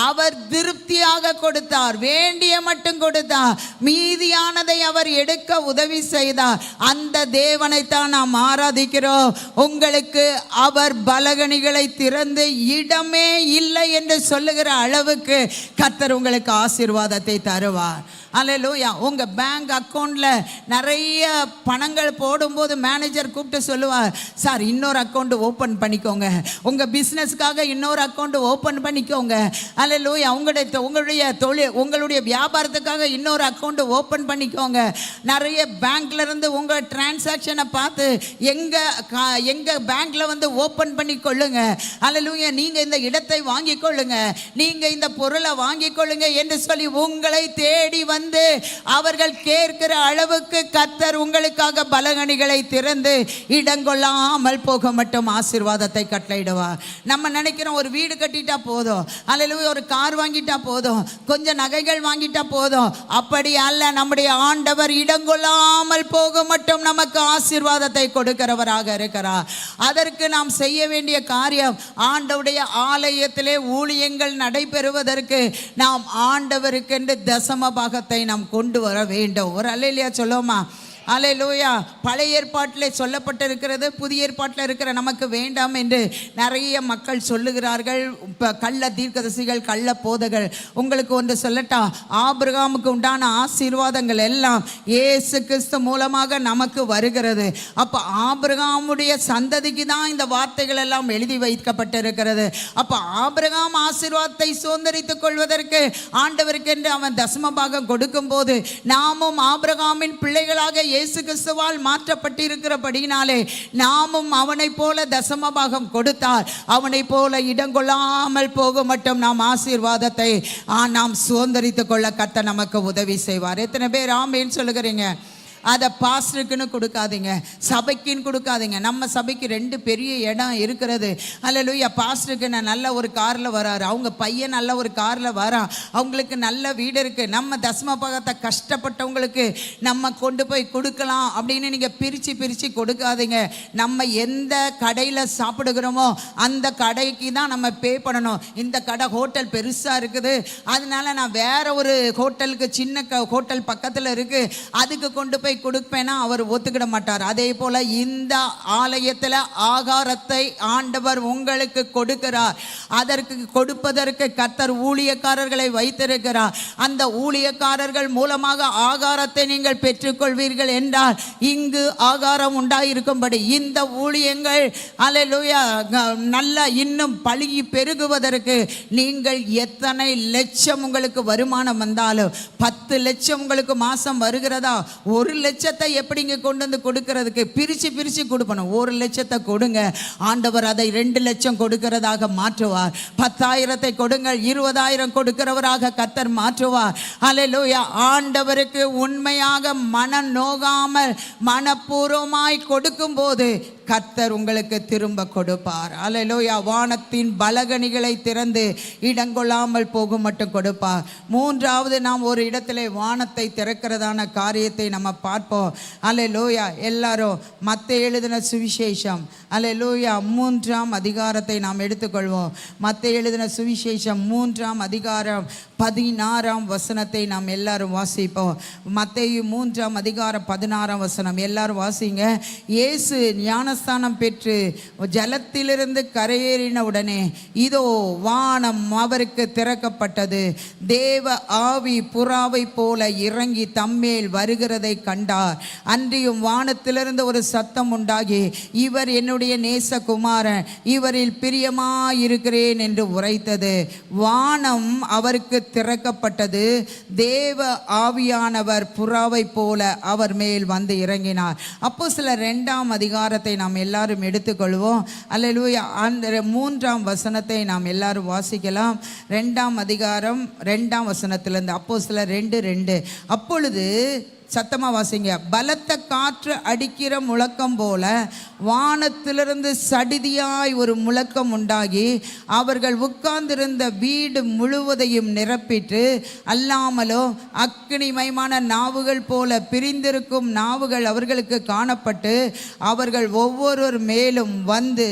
அவர் திருப்தியாக கொடுத்தார். வேண்டிய மட்டும் கொடுத்தார், மீதியானதை அவர் எடுக்க உதவி செய்தார். அந்த தேவனைத்தான் நாம் ஆராதிக்கிறோம். உங்களுக்கு அவர் பலகணிகளை திறந்து இடமே இல்லை என்று சொல்லுகிற அளவுக்கு கர்த்தர் உங்களுக்கு ஆசீர்வாதத்தை தருவார். அல்லேலூயா. உங்க பேங்க் அக்கௌண்ட்ல நிறைய பணங்கள் போடும்போது மேனேஜர் கூப்பிட்டு சொல்லுவார், சார் இன்னொரு அக்கௌண்ட் ஓப்பன் பண்ணிக்கோங்க, உங்க பிஸ்னஸ்க்காக இன்னொரு அக்கௌண்ட் ஓப்பன் பண்ணிக்கோங்க. அல்லேலூயா. உங்களுடைய தொழில் உங்களுடைய வியாபாரத்துக்காக இன்னொரு அக்கௌண்ட் ஓப்பன் பண்ணிக்கோங்க. நிறைய பேங்க்ல இருந்து உங்க டிரான்சாக்ஷனை பார்த்து எங்க பேங்க்ல வந்து ஓப்பன் பண்ணி கொள்ளுங்க. அல்லேலூயா. நீங்க இந்த இடத்தை வாங்கி கொள்ளுங்க, நீங்க இந்த பொருளை வாங்கி கொள்ளுங்க என்று சொல்லி உங்களை தேடி வந்து அவர்கள் கேட்கிற அளவுக்கு கர்த்தர் உங்களுக்காக பலகணிகளை திறந்து இடங்கொள்ளாமல் போக மட்டும் ஆசீர்வாதத்தை கட்டளையிடுவார். நம்ம நினைக்கிறோம் ஒரு வீடு கட்டிட்டா போதும், அல்லது ஒரு கார் வாங்கிட்டா போதும், கொஞ்சம் நகைகள் வாங்கிட்டா போதும். அப்படி அல்ல. நம்முடைய ஆண்டவர் இடங்கொள்ளாமல் போக மட்டும் நமக்கு ஆசீர்வாதத்தை கொடுக்கிறவராக இருக்கிறார். அதற்கு நாம் செய்ய வேண்டிய காரியம், ஆண்டவருடைய ஆலயத்திலே ஊழியங்கள் நடைபெறுவதற்கு நாம் ஆண்டவருக்கென்று தசம பாகத்தை நாம் கொண்டு வர வேண்டும். ஒரு அல்லேலூயா சொல்லுவோமா? அல்லேலூயா. பழைய ஏற்பாட்டிலே சொல்லப்பட்டிருக்கிறது, புதிய ஏற்பாட்டில் இருக்கிற நமக்கு வேண்டாம் என்று நிறைய மக்கள் சொல்லுகிறார்கள். கள்ள தீர்க்கதரிசிகள், கள்ள போதகர்கள். உங்களுக்கு ஒன்று சொல்லட்டா, ஆபிரகாமுக்கு உண்டான ஆசீர்வாதங்கள் எல்லாம் இயேசு கிறிஸ்து மூலமாக நமக்கு வருகிறது. அப்போ ஆபிரகாமுடைய சந்ததிக்கு தான் இந்த வார்த்தைகள் எல்லாம் எழுதி வைக்கப்பட்டிருக்கிறது. அப்போ ஆபிரகாம் ஆசீர்வாதத்தை சுதந்தரித்துக் கொள்வதற்கு ஆண்டவருக்கு என்று அவன் தசமபாகம் கொடுக்கும் போது நாமும் ஆபிரகாமின் பிள்ளைகளாக இயேசு கிறிஸ்துவால் மாற்றப்பட்டிருக்கிறபடினாலே நாமும் அவனை போல தசமபாகம் கொடுத்தால் அவனை போல இடங்கொள்ளாமல் போக மட்டும் நாம் ஆசீர்வாதத்தை நாம் சுதந்தரித்துக் கொள்ள கர்த்தர் நமக்கு உதவி செய்வார். எத்தனை பேர் ஆமேன்னு சொல்லுகிறீங்க? அதை பாஸ்டருக்குன்னு கொடுக்காதீங்க, சபைக்குன்னு கொடுக்காதீங்க. நம்ம சபைக்கு 2 பெரிய இடம் இருக்கிறது. அல்லேலூயா. பாஸ்டருக்கு நான் நல்ல ஒரு காரில் வராரு, அவங்க பையன் நல்ல ஒரு காரில் வரான், அவங்களுக்கு நல்ல வீடு இருக்குது, நம்ம தசம பாகத்தை கஷ்டப்பட்டவங்களுக்கு நம்ம கொண்டு போய் கொடுக்கலாம் அப்படின்னு நீங்கள் பிரித்து கொடுக்காதீங்க. நம்ம எந்த கடையில் சாப்பிடுகிறோமோ அந்த கடைக்கு தான் நம்ம பே பண்ணணும். இந்த கடை ஹோட்டல் பெருசாக இருக்குது, அதனால நான் வேற ஒரு ஹோட்டலுக்கு, சின்ன ஹோட்டல் பக்கத்தில் இருக்குது, அதுக்கு கொண்டு போய் கொடுப்பேன்னா அவர் ஒத்துக்கிட மாட்டார். அதே போல் இந்த ஆலயத்தில் ஆகாரத்தை ஆண்டவர் உங்களுக்கு கொடுக்கிறார். அதற்கு கொடுப்பதற்கு கர்த்தர் ஊழியக்காரர்களை வைத்திருக்கிறார். அந்த ஊழியக்காரர்கள் மூலமாக ஆகாரத்தை நீங்கள் பெற்றுக்கொள்வீர்கள் என்றால் இங்கு ஆகாரம் உண்டாயிருக்கும்படி இந்த ஊழியங்கள் அல்லேலூயா நல்ல இன்னும் பழுகி பெருகுவதற்கு நீங்கள் எத்தனை லட்சம் உங்களுக்கு வருமானம் வந்தாலும், 10 லட்சம் உங்களுக்கு மாசம் வருகிறதா, 1 லட்சத்தை எப்படிங்க கொண்டு வந்து கொடுக்கிறதுக்கு? பிரிச்சு கொடுக்கணும். 1 லட்சத்தை கொடுங்க, ஆண்டவர் அதை 2 லட்சம் கொடுக்கிறதாக மாற்றுவார். 10,000 கொடுங்கள், 20,000 கொடுக்கிறவராக கர்த்தர் மாற்றுவார். அல்லேலூயா. ஆண்டவருக்கு உண்மையாக மனம் நோகாமல் மனப்பூர்வமாய் கொடுக்கும் போது கர்த்தர் உங்களுக்கு திரும்ப கொடுப்பார். அல்லேலூயா. வானத்தின் பலகணிகளை திறந்து இடங்கொள்ளாமல் போகும் மட்டும் கொடுப்பார். 3வது நாம் ஒரு இடத்துல வானத்தை திறக்கிறதான காரியத்தை நம்ம பார்ப்போம். அல்லேலூயா. எல்லாரும் மத்தேயு எழுதின சுவிசேஷம் அல்லேலூயா 3ஆம் அதிகாரத்தை நாம் எடுத்துக்கொள்வோம். மத்தேயு எழுதின சுவிசேஷம் 3ஆம் அதிகாரம் 16ஆம் வசனத்தை நாம் எல்லாரும் வாசிப்போம். மத்தேயு 3ஆம் அதிகாரம் 16ஆம் வசனம் எல்லாரும் வாசிங்க. இயேசு ஞானஸ்தானம் பெற்று ஜலத்திலிருந்து கரையேறின உடனே இதோ வானம் அவருக்கு திறக்கப்பட்டது, தேவ ஆவி புறாவை போல இறங்கி தம்மேல் வருகிறதை கண்டார். அன்றியும் வானத்திலிருந்து ஒரு சத்தம் உண்டாகி, இவர் என்னுடைய நேசகுமாரன், இவரில் பிரியமாயிருக்கிறேன் என்று உரைத்தது. வானம் அவருக்கு திறக்கப்பட்டது, தேவ ஆவியானவர் புறாவை போல அவர் மேல் வந்து இறங்கினார். அப்போஸ்தலர் 2ஆம் அதிகாரத்தை நாம் எல்லாரும் எடுத்துக்கொள்வோம். அல்லேலூயா. அந்த 3ஆம் வசனத்தை நாம் எல்லாரும் வாசிக்கலாம். 2ஆம் அதிகாரம் 2ஆம் வசனத்திலிருந்து. அப்போஸ்தலர் 2:2. அப்பொழுது சத்தமா வாசிங்க. பலத்த காற்று அடிக்கிற முழக்கம் போல வானத்திலிருந்து சடிதியாய் ஒரு முழக்கம் உண்டாகி அவர்கள் உட்கார்ந்திருந்த வீடு முழுவதையும் நிரப்பிட்டு, அல்லாமலோ அக்கினிமயமான நாவுகள் போல பிரிந்திருக்கும் நாவுகள் அவர்களுக்கு காணப்பட்டு அவர்கள் ஒவ்வொருவர் மேலும் வந்து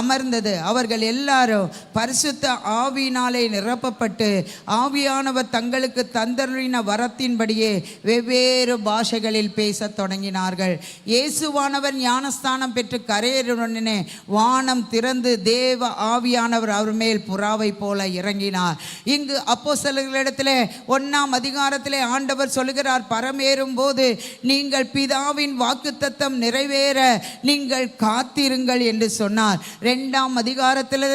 அமர்ந்தது. அவர்கள் எல்லாரும் பரிசுத்த ஆவியினாலே நிரப்பப்பட்டு ஆவியானவர் தங்களுக்கு தந்தருளின வரத்தின்படியே வெவ்வேறு பாஷைகளில் பேசத் தொடங்கினார்கள். இயேசுவானவர் ஞானஸ்தானம் பெற்று கரையேறின வானம் திறந்து தேவ ஆவியானவர் அவர் மேல் புறாவை போல இறங்கினார். இங்கு அப்போஸ்தலர்களிடத்திலே 1ஆம் அதிகாரத்திலே ஆண்டவர் சொல்லுகிறார், பரமேறும் போது நீங்கள் பிதாவின் வாக்குத்தத்தம் நிறைவேற நீங்கள் காத்திருங்கள் என்று சொன்னார். 2ஆம் அதிகாரத்தில்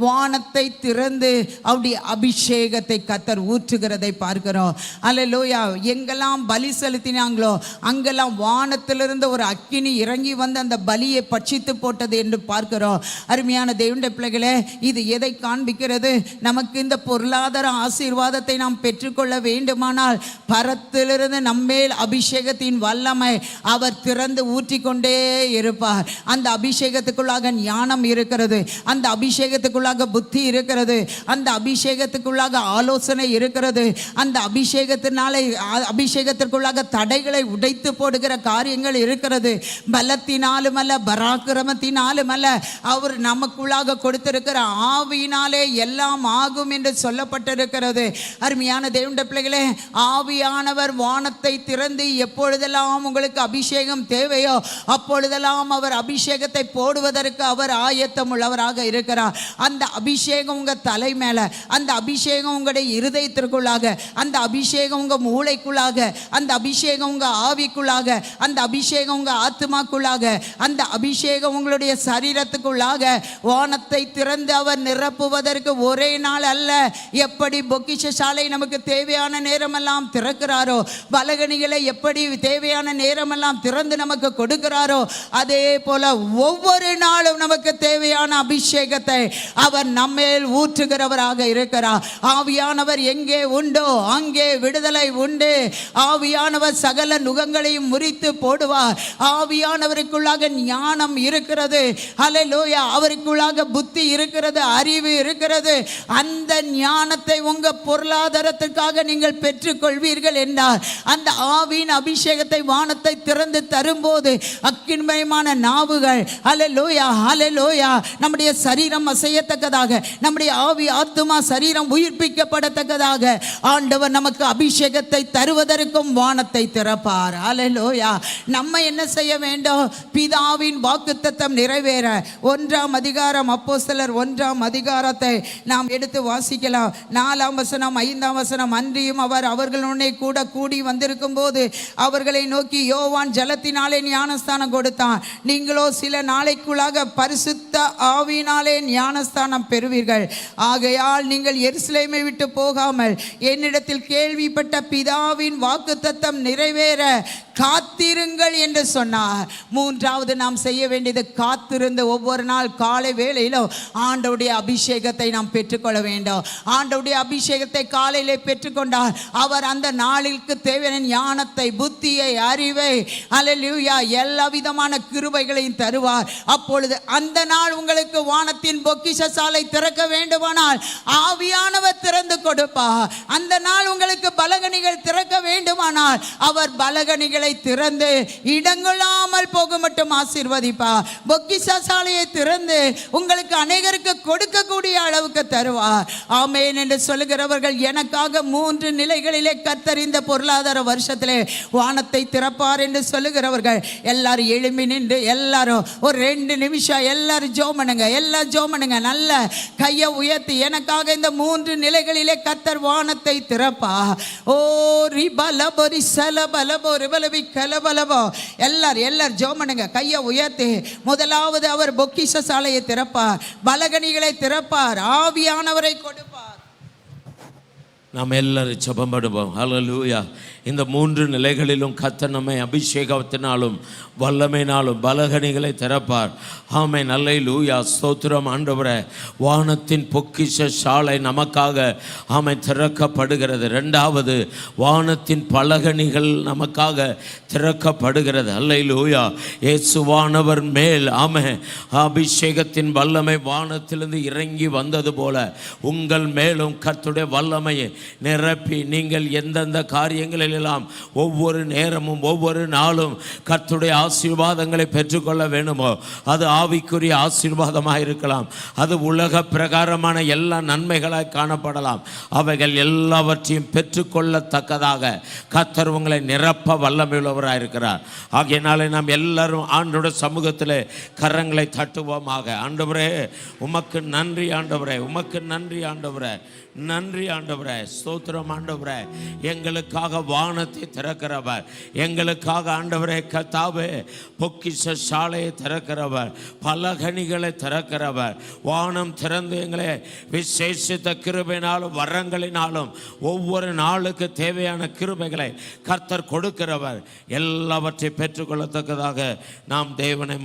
வானத்தை திறந்து அவருடைய அபிஷேகத்தை கர்த்தர் ஊற்றுகிறதை பார்க்கிறோம். அல்லேலூயா. எங்கெல்லாம் பலி செலுத்தினாங்களோ அங்கெல்லாம் வானத்திலிருந்து ஒரு அக்கினி இறங்கி வந்து அந்த பலியை பட்சித்து போட்டது என்று பார்க்கிறோம். அருமையான தேவனுடைய பிள்ளைகளே, இது எதை காண்பிக்கிறது? நமக்கு இந்த பொருளாதார ஆசீர்வாதத்தை நாம் பெற்றுக்கொள்ள வேண்டுமானால் பரத்திலிருந்து நம்மேல் அபிஷேகத்தின் வல்லமை அவர் திறந்து ஊற்றிக்கொண்டே இருப்பார். அந்த அபிஷேகத்துக்குள்ளாக ஞானம் இருக்கிறது, அந்த அபிஷேகத்துக்குள்ளாக புத்தி இருக்கிறது, அந்த அபிஷேகத்துக்குள்ளாக ஆலோசனை இருக்கிறது, அந்த அபிஷேகத்திற்குள்ளாக தடைகளை உடைத்து போடுகிற காரியங்கள் இருக்கிறது. பலத்தினாலும் அல்ல, பராக்கிரமத்தினாலும் அல்ல, அவர் நமக்குள்ளாக கொடுத்திருக்கிற ஆவியினாலே எல்லாம் ஆகும் என்று சொல்லப்பட்டிருக்கிறது. அருமையான தேவனுடைய பிள்ளைகளே, ஆவியானவர் வானத்தை திறந்து எப்பொழுதெல்லாம் உங்களுக்கு அபிஷேகம் தேவையோ அப்பொழுதெல்லாம் அவர் அபிஷேகத்தை போடுவதற்கு அவர் ஆயத்தம் உள்ளவராக இருக்கிறார். அந்த அபிஷேகம் உங்க தலை மேல, அந்த அபிஷேகம் உங்களுடைய இருதயத்திற்குள்ளாக, அந்த அபிஷேகம் உங்க மூளைக்குள்ளாக, அந்த அபிஷேகம் உங்க ஆவிக்குள்ளாக, அந்த அபிஷேகம் உங்க ஆத்மாக்குள்ளாக, அந்த அபிஷேகம் உங்களுடைய சரீரத்துக்குள்ளாக வானத்தை திறந்து அவர் நிரப்புவதற்கு ஒரே நாள் அல்ல. எப்படி பொக்கிஷசாலை நமக்கு தேவையான நேரமெல்லாம் திறக்கிறாரோ, பலகணிகளை எப்படி தேவையான நேரமெல்லாம் திறந்து நமக்கு கொடுக்கிறாரோ, அதே போல ஒவ்வொரு நாளும் நமக்கு தேவையான அபிஷேகத்தை அவர் நம்மேல் ஊற்றுகிறவராக இருக்கிறார். ஆவியானவர் எங்கே உண்டோ அங்கே விடுதலை உண்டு. ஆவியானவர் சகல நுகங்களையும் முறித்து போடுவார். ஆவியானவருக்குள்ளாக ஞானம் இருக்கிறது. ஹல்லேலூயா. அவருக்குள்ளாக புத்தி இருக்கிறது, அறிவு இருக்கிறது. அந்த ஞானத்தை உங்க பொருளாதாரத்திற்காக நீங்கள் பெற்றுக்கொள்வீர்கள் என்றால், அந்த ஆவியின் அபிஷேகத்தை வானத்தை திறந்து தரும்போது அக்கின்மயமான நாவுகள், ஹல்லேலூயா ஹல்லேலூயா, நம்முடைய சரீரம் அசையத்தக்கதாக, நம்முடைய ஆவி ஆத்துமா சரீரம் உயிர்ப்பிக்கப்படத்தக்கதாக ஆண்டவர் நமக்கு அபிஷேகத்தை தருவதற்கும் வானத்தை திறப்பார். ஹல்லேலூயா. நம்ம என்ன செய்ய வேண்டும்? பிதாவின் வாக்குத்தத்தம் நிறைவேற 1ஆம் அதிகாரம், அப்போஸ்தலர் 1ஆம் அதிகாரத்தை நாம் எடுத்து வாசிக்கலாம். 4ஆம் வசனம் 5ஆம் வசனம். அன்றியும் அவர் அவர்களுடனே கூட கூடி வந்திருக்கும் போது அவர்களை நோக்கி, யோவான் ஜலத்தினாலே ஞானஸ்தானம் கொடுத்தான், நீங்களோ சில நாளைக்குள்ளாக பரிசுத்த ஆவியினாலே ஞானஸ்தானம் பெறுவீர்கள். ஆகையால் நீங்கள் எருசலேமை விட்டு போகாமல் என்னிடத்தில் கேள்விப்பட்ட பிதாவின் வாக்குத்தத்தம் நிறைவேற காத்திருங்கள் என்று சொன்னார். 3வது நாம் செய்ய வேண்டியது காத்திருந்து ஒவ்வொரு நாள் காலை வேளையிலும் ஆண்டவருடைய அபிஷேகத்தை நாம் பெற்றுக்கொள்ள வேண்டும். ஆண்டவருடைய அபிஷேகத்தை காலையிலே பெற்றுக்கொண்டால் அவர் அந்த நாளிற்கு தேவையான ஞானத்தை, புத்தியை, அறிவை, ஹல்லேலூயா, எல்லா விதமான கிருபைகளையும் தருவார். அப்பொழுது அந்த நாள் உங்களுக்கு வானத்தின் பொக்கிஷசாலை திறக்க வேண்டுமானால் ஆவியானவர் திறந்து கொடுப்பார். அந்த நாள் உங்களுக்கு பலகணிகள் திறக்க வேண்டுமானால் அவர் பலகணிகளை திறந்து இடங்கொள்ளாமல் போக மட்டும் ஆசீர்வதிப்பார். பொக்கிஷசாலையை திறந்து உங்களுக்கு அநேகருக்கு கொடுக்கக்கூடிய அளவுக்கு தருவார். ஆமென் என்று சொல்லுகிறவர்கள், எனக்காக 3 நிலைகளிலே கர்த்தர் இந்த பொருளாதார வருஷத்திலே வானத்தை திறப்பார் என்று சொல்லுகிறவர்கள் எல்லாரும் எழும்பி நின்று எல்லாரும் ஒரு 2 நிமிஷம் எல்லாரும் ஜெபம் பண்ணுங்க. எல்லாம் ஜெபம் பண்ணுங்க. நல்ல கையை உயர்த்தி, எனக்காக இந்த 3 நிலைகளிலே கர்த்தர் வானத்தை திறப்பார். ஓ ரிபலபரி சலபலபோ ரிபலபி கலபலபோ. எல்லாரும் ஜெபம் பண்ணுங்க. கையை உயர்த்தி, முதலாவது அவர் பொக்கிஷசாலையை திறப்பார், பலகணிகளை திறப்பார், ஆவியானவரை கொடுப்பார். நாம் எல்லாரும் ஜெபம் பண்ணுவோம். ஹல்லேலூயா. இந்த 3 நிலைகளிலும் கர்த்தர் நம்மை அபிஷேகத்தினாலும் வல்லமையினாலும் பலகணிகளை திறப்பார். ஆமென். அல்லேலூயா. ஸ்தோத்திரம் ஆண்டவரே. வானத்தின் பொக்கிஷ சாலை நமக்காக ஆமென் திறக்கப்படுகிறது. 2வது வானத்தின் பலகணிகள் நமக்காக திறக்கப்படுகிறது. அல்லேலூயா. இயேசுவானவர் மேல் ஆமென் அபிஷேகத்தின் வல்லமை வானத்திலிருந்து இறங்கி வந்தது போல உங்கள் மேலும் கர்த்தருடைய வல்லமையை நிரப்பி நீங்கள் எந்தெந்த காரியங்களில் எல்லாம் ஒவ்வொரு நேரமும் ஒவ்வொரு நாளும் கர்த்தருடைய ஆசீர்வாதங்களை பெற்றுக்கொள்ள வேண்டுமோ, அது ஆவிக்குரிய ஆசீர்வாதமாக இருக்கலாம், அது உலக பிரகாரமான எல்லா நன்மைகளாய் காணப்படலாம், அவைகள் எல்லாவற்றையும் பெற்றுக்கொள்ளத்தக்கதாக கர்த்தர் உங்களை நிரப்ப வல்லமையுள்ளவராக இருக்கிறார். ஆகையினாலே நாம் எல்லாரும் ஆண்டவருடைய சமூகத்தில் கரங்களை தட்டுவோமாக. ஆண்டவரே உமக்கு நன்றி, ஆண்டவரே உமக்கு நன்றி, ஆண்டவரே நன்றி, ஆண்டவரே ஸ்தோத்திரம். ஆண்டவரே எங்களுக்காக வானத்தை திறக்கிறவர், எங்களுக்காக ஆண்டவரே கர்த்தாவே பொக்கிஷ சாலையை திறக்கிறவர், பலகணிகளை திறக்கிறவர், வானம் திறந்து எங்களை விசேஷித்த கிருபையினாலும் வரங்களினாலும் ஒவ்வொரு நாளுக்கு தேவையான கிருபைகளை கர்த்தர் கொடுக்கிறவர். எல்லாவற்றை பெற்றுக்கொள்ளத்தக்கதாக நாம் தேவனை